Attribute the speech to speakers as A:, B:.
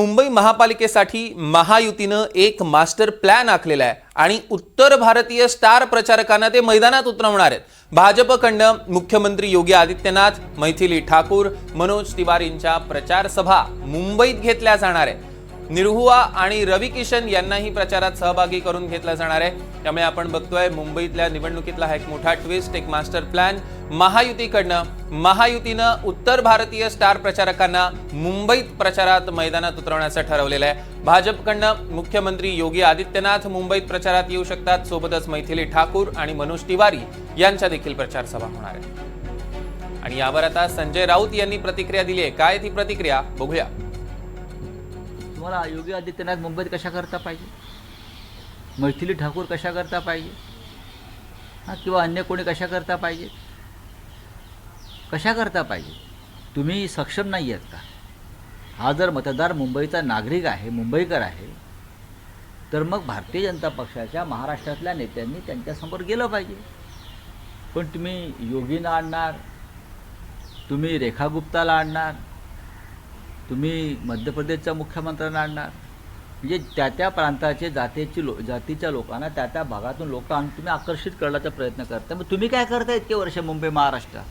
A: मुंबई महापालिकेसाठी महायुतीनं एक master plan आखलेला आहे आणि उत्तर भारतीय स्टार प्रचारकांना ते मैदानात उतरवणार आहेत। भाजपकडनं मुख्यमंत्री योगी आदित्यनाथ, मैथिली ठाकूर, मनोज तिवारींच्या प्रचार सभा मुंबईत घेतल्या जाणार आहे। निरहुआ आणि रवी किशन यांनाही प्रचारात सहभागी करून घेतला जाणार आहे। त्यामुळे आपण बघतोय मुंबईतल्या निवडणुकीतला हा एक मोठा ट्विस्ट, एक मास्टर प्लॅन महायुतीनं उत्तर भारतीय स्टार प्रचारकांना मुंबईत प्रचारात मैदानात उतरवण्याचं ठरवलेलं आहे। भाजपकडनं मुख्यमंत्री योगी आदित्यनाथ मुंबईत प्रचारात येऊ शकतात, सोबतच मैथिली ठाकूर आणि मनोज तिवारी यांच्या देखील प्रचार सभा होणार आहे। आणि यावर आता संजय राऊत यांनी प्रतिक्रिया दिली आहे। काय ती प्रतिक्रिया बघूया।
B: तुम्हाला योगी आदित्यनाथ मुंबईत कशा करता पाहिजे, मैथिली ठाकूर कशा करता पाहिजे, किंवा अन्य कोणी कशा करता पाहिजे, कशा करता पाहिजे? तुम्ही सक्षम नाही आहेत का? हा जर मतदार मुंबईचा नागरिक आहे, मुंबईकर आहे, तर मग भारतीय जनता पक्षाच्या महाराष्ट्रातल्या नेत्यांनी त्यांच्यासमोर गेलं पाहिजे। पण तुम्ही योगींना आणणार, तुम्ही रेखा गुप्ताला आणणार, तुम्ही मध्य प्रदेशच्या मुख्यमंत्र्यांना आणणार, म्हणजे त्या प्रांताचे जातीच्या लोकांना त्या भागातून लोक आणून तुम्ही आकर्षित करण्याचा प्रयत्न करता। मग तुम्ही काय करता इतके वर्ष मुंबई महाराष्ट्रात?